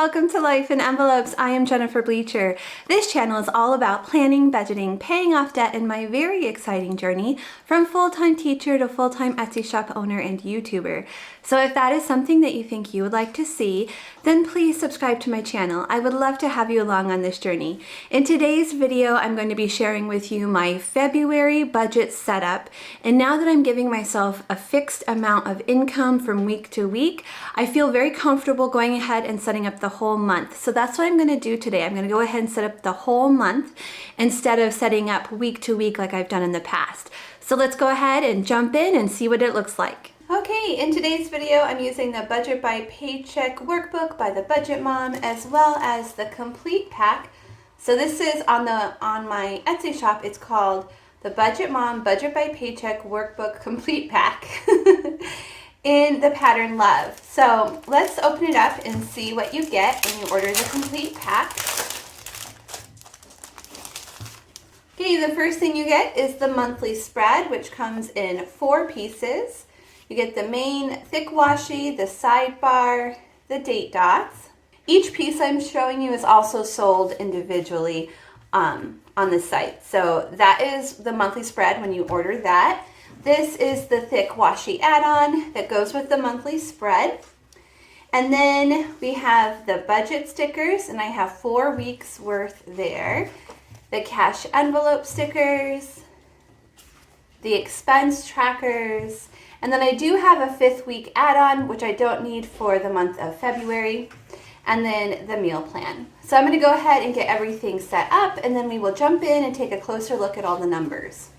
welcome to Life in Envelopes. I am Jennifer Bleecher. This channel is all about planning, budgeting, paying off debt, and my very exciting journey from full-time teacher to full-time Etsy shop owner and YouTuber. So if that is something that you think you would like to see, then please subscribe to my channel. I would love to have you along on this journey. In today's video, I'm going to be sharing with you my February budget setup. And now that I'm giving myself a fixed amount of income from week to week, I feel very comfortable going ahead and setting up the whole month. So that's what I'm going to do today. I'm going to go ahead and set up the whole month instead of setting up week to week like I've done in the past. So let's go ahead and jump in and see what it looks like. Okay, in today's video, I'm using the Budget by Paycheck workbook by the Budget Mom, as well as the complete pack. So this is on my Etsy shop. It's called the Budget Mom Budget by Paycheck workbook complete pack in the pattern Love. So let's open it up and see what you get when you order the complete pack. Okay, the first thing you get is the monthly spread, which comes in 4 pieces. You get the main thick washi, the sidebar, the date dots. Each piece I'm showing you is also sold individually on the site. So that is the monthly spread when you order that. This is the thick washi add-on that goes with the monthly spread. And then we have the budget stickers, and I have 4 weeks worth there. The cash envelope stickers, the expense trackers, and then I do have a 5th week add-on, which I don't need for the month of February, and then the meal plan. So I'm going to go ahead and get everything set up, and then we will jump in and take a closer look at all the numbers.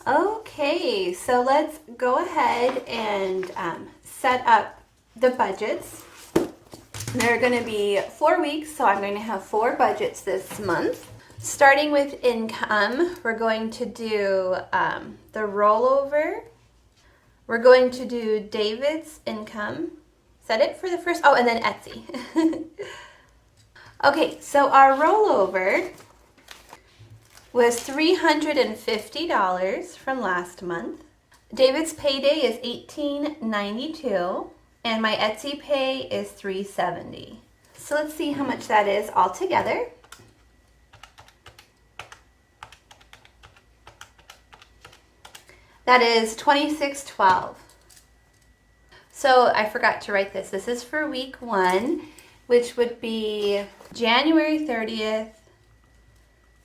Okay, so let's go ahead and set up the budgets. There are going to be 4 weeks, so I'm going to have 4 budgets this month. Starting with income, we're going to do the rollover. We're going to do David's income. Is that it for the first? Oh, and then Etsy. Okay, so our rollover was $350 from last month. David's payday is $18.92, and my Etsy pay is $370. So let's see how much that is all together. That is $26.12. So I forgot to write this. This is for week 1, which would be January 30th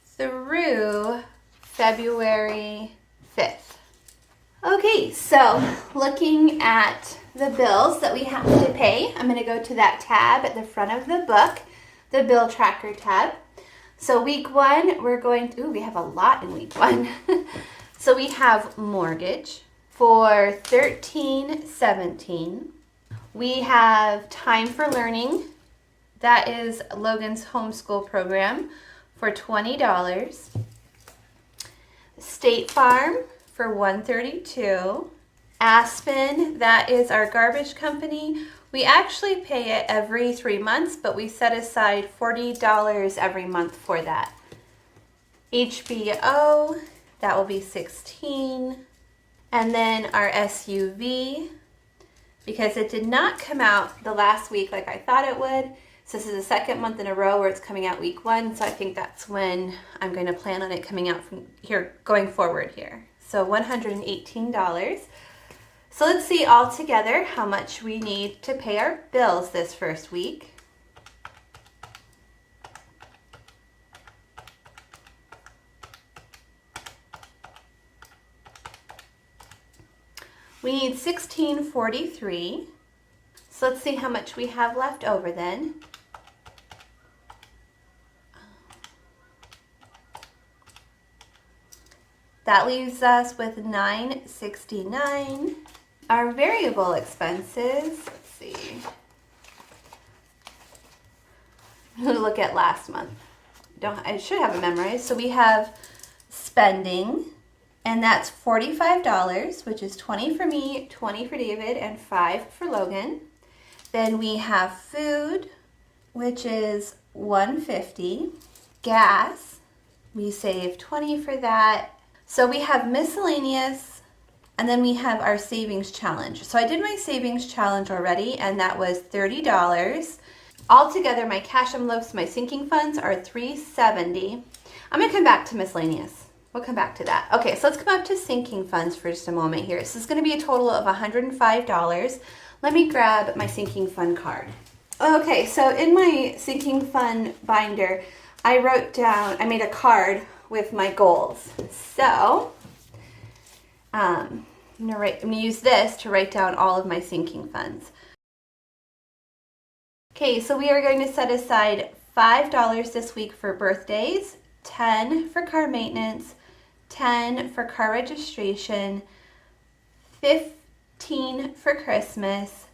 through February 5th. Okay, so looking at the bills that we have to pay, I'm going to go to that tab at the front of the book, the bill tracker tab. So week 1, we're going to, we have a lot in week 1. So we have mortgage for $13.17. We have time for learning. That is Logan's homeschool program for $20. State Farm for $132. Aspen, that is our garbage company. We actually pay it every 3 months, but we set aside $40 every month for that. HBO, that will be $16. And then our SUV, because it did not come out the last week like I thought it would. So this is the second month in a row where it's coming out week 1. So I think that's when I'm going to plan on it coming out from here going forward here. So $118. So let's see all together how much we need to pay our bills this first week. We need $16.43. So let's see how much we have left over then. That leaves us with $9.69. Our variable expenses, let's see. I'm going to look at last month. I should have it memorized. So we have spending, and that's $45, which is $20 for me, $20 for David, and $5 for Logan. Then we have food, which is $150. Gas, we save $20 for that. So we have miscellaneous, and then we have our savings challenge. So I did my savings challenge already, and that was $30. Altogether, my cash envelopes, my sinking funds are $370. I'm gonna come back to miscellaneous. We'll come back to that. Okay, so let's come up to sinking funds for just a moment here. So it's gonna be a total of $105. Let me grab my sinking fund card. Okay, so in my sinking fund binder, I made a card with my goals. So I'm gonna use this to write down all of my sinking funds. Okay, so we are going to set aside $5 this week for birthdays, $10 for car maintenance, $10 for car registration, $15 for Christmas,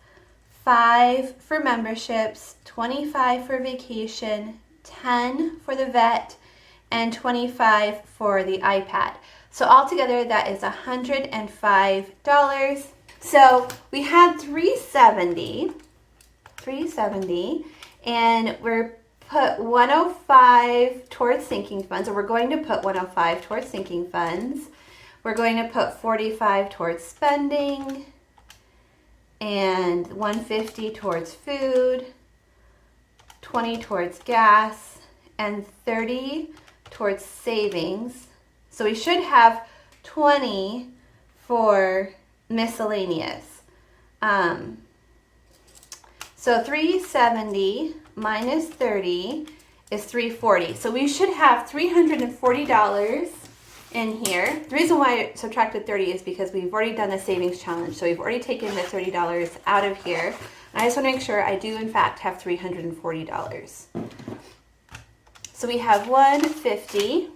$5 for memberships, $25 for vacation, $10 for the vet, and $25 for the iPad. So altogether that is $105. So we had $370, and we're put $105 towards sinking funds, or we're going to put $105 towards sinking funds. We're going to put $45 towards spending, and $150 towards food, $20 towards gas, and $30 towards savings. So we should have $20 for miscellaneous. So $370 minus $30 is $340. So we should have $340 in here. The reason why I subtracted 30 is because we've already done the savings challenge. So we've already taken the $30 out of here. And I just want to make sure I do in fact have $340. So we have 150,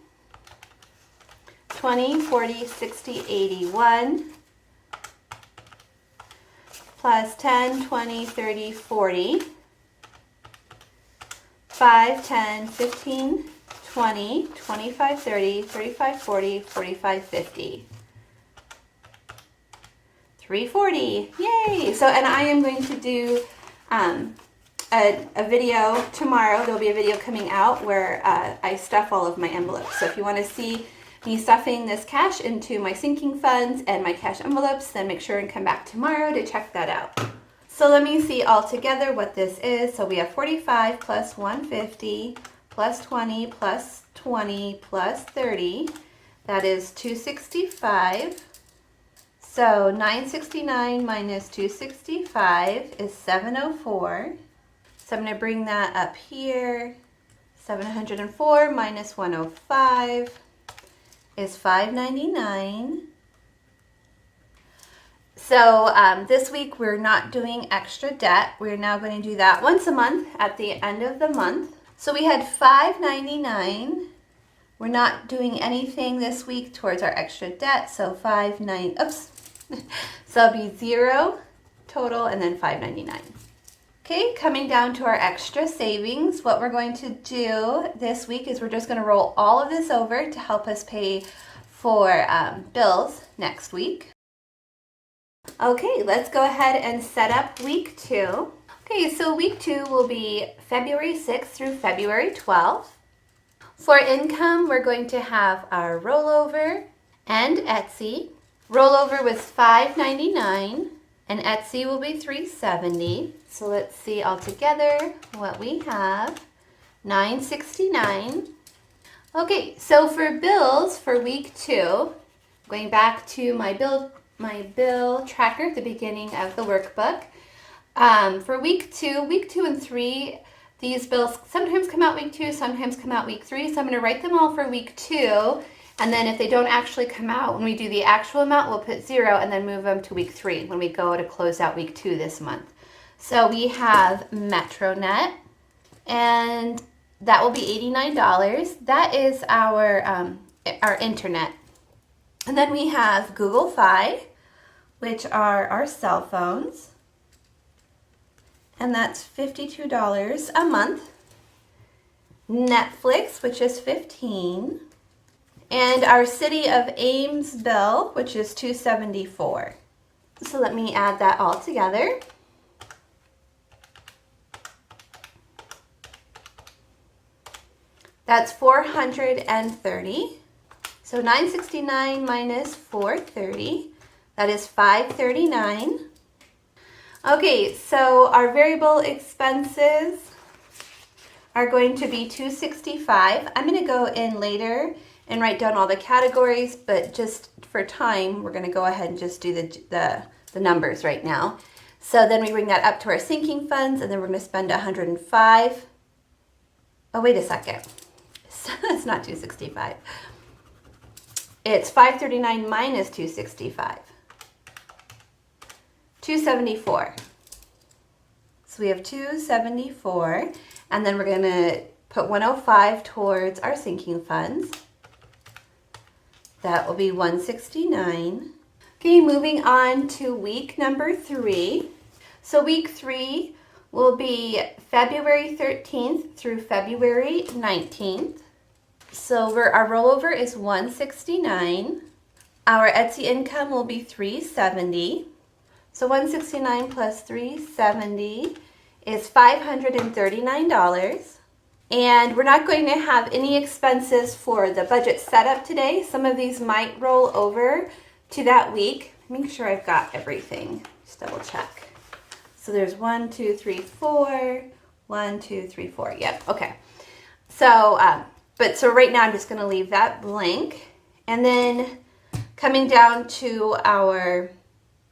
20, 40, 60, 81, plus 10, 20, 30, 40, 5, 10, 15, 20, 25, 30, 35, 40, 45, 50. 340, yay! So, and I am going to do a video tomorrow. There'll be a video coming out where I stuff all of my envelopes. So if you want to see me stuffing this cash into my sinking funds and my cash envelopes, then make sure and come back tomorrow to check that out. So let me see all together what this is. So we have 45 plus 150 plus 20 plus 20 plus 30. That is 265. So 969 minus 265 is 704. So I'm going to bring that up here. 704 minus 105 is 599. So this week we're not doing extra debt. We're now going to do that once a month at the end of the month. So we had 599. We're not doing anything this week towards our extra debt. So so it'll be 0 total and then 599. Okay, coming down to our extra savings, what we're going to do this week is we're just going to roll all of this over to help us pay for bills next week. Okay, let's go ahead and set up week 2. Okay, so week 2 will be February 6th through February 12th. For income, we're going to have our rollover and Etsy. Rollover was $5.99 and Etsy will be $3.70. So let's see all together what we have. $9.69. Okay, so for bills for week 2, going back to my bill tracker at the beginning of the workbook. For week 2 and 3, these bills sometimes come out week 2, sometimes come out week 3. So I'm going to write them all for week 2. And then if they don't actually come out, when we do the actual amount, we'll put 0 and then move them to week 3 when we go to close out week 2 this month. So we have MetroNet, and that will be $89. That is our internet. And then we have Google Fi, which are our cell phones. And that's $52 a month. Netflix, which is $15. And our City of Ames bill, which is $274. So let me add that all together. That's $430. So $969 minus $430, that is $539. Okay, so our variable expenses are going to be $265. I'm going to go in later and write down all the categories, but just for time, we're going to go ahead and just do the numbers right now. So then we bring that up to our sinking funds, and then we're going to spend $105. Oh, wait a second. It's not $265. It's $539 minus $265. $274. So we have $274, and then we're going to put $105 towards our sinking funds. That will be $169. Okay, moving on to week number 3. So week 3 will be February 13th through February 19th. So our rollover is $169. Our Etsy income will be $370. So $169 plus $370 is $539. And we're not going to have any expenses for the budget setup today. Some of these might roll over to that week. Make sure I've got everything. Just double check. So there's 1, 2, 3, 4. 1, 2, 3, 4. Yep. Okay. So, so right now I'm just going to leave that blank. And then coming down to our,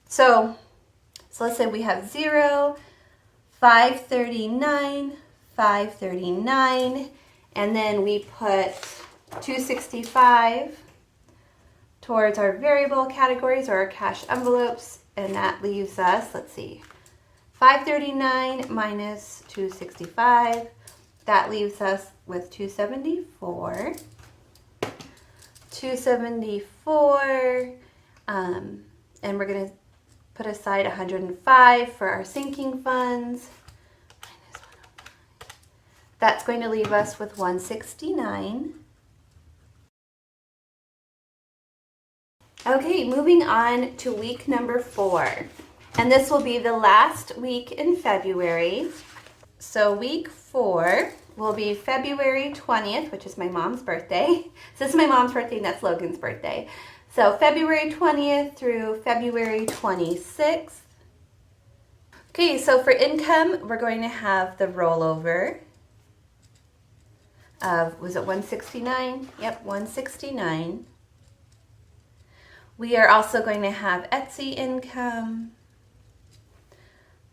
so let's say we have 0, 539, 539, and then we put 265 towards our variable categories or our cash envelopes, and that leaves us, let's see, 539 minus 265, that leaves us with 274. 274, and we're going to put aside 105 for our sinking funds. That's going to leave us with 169. Okay, moving on to week number 4. And this will be the last week in February. So week 4 will be February 20th, which is my mom's birthday. So this is my mom's birthday, and that's Logan's birthday. So February 20th through February 26th. Okay, so for income, we're going to have the rollover of, was it 169? Yep, 169. We are also going to have Etsy income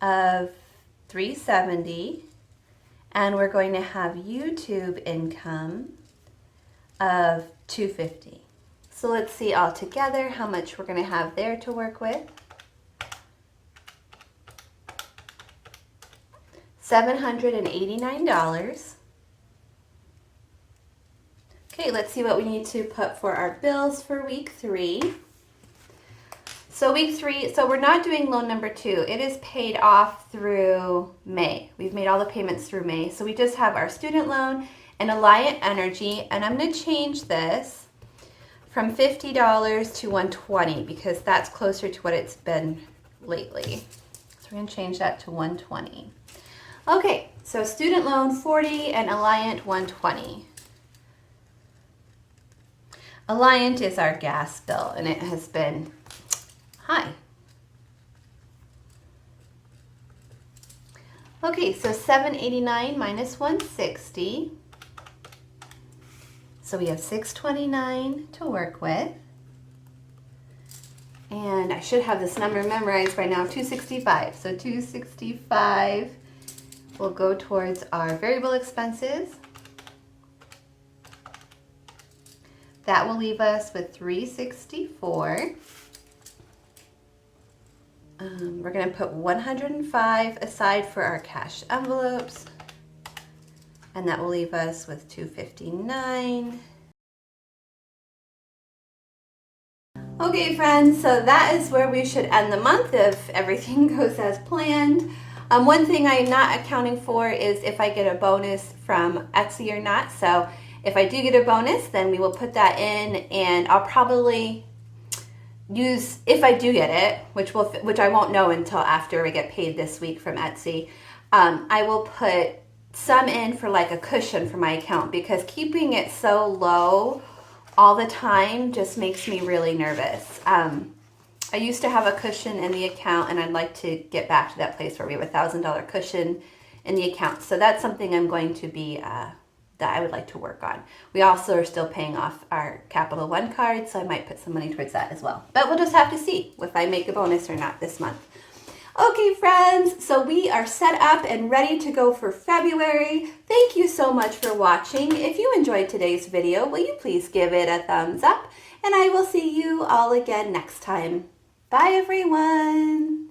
of 370, and we're going to have YouTube income of 250. So let's see all together how much we're going to have there to work with. $789. Okay, let's see what we need to put for our bills for week 3. So week 3, so we're not doing loan number 2. It is paid off through May. We've made all the payments through May. So we just have our student loan and Alliant Energy, and I'm going to change this from $50 to $120 because that's closer to what it's been lately. So we're gonna change that to $120. Okay, so student loan 40 and Alliant 120. Alliant is our gas bill and it has been high. Okay, so $789 minus 160. So we have $629 to work with. And I should have this number memorized right now, 265. So 265 will go towards our variable expenses. That will leave us with $364. We're going to put $105 aside for our cash envelopes, and that will leave us with $259. Okay, friends, so that is where we should end the month if everything goes as planned. One thing I'm not accounting for is if I get a bonus from Etsy or not. So if I do get a bonus, then we will put that in, and I'll probably use, if I do get it, which I won't know until after I get paid this week from Etsy, I will put some in for like a cushion for my account, because keeping it so low all the time just makes me really nervous. I used to have a cushion in the account, and I'd like to get back to that place where we have a $1,000 cushion in the account. So that's something I'm going to be, that I would like to work on. We also are still paying off our Capital One card, so I might put some money towards that as well. But we'll just have to see if I make a bonus or not this month. Okay, friends, so we are set up and ready to go for February. Thank you so much for watching. If you enjoyed today's video, will you please give it a thumbs up? And I will see you all again next time. Bye, everyone.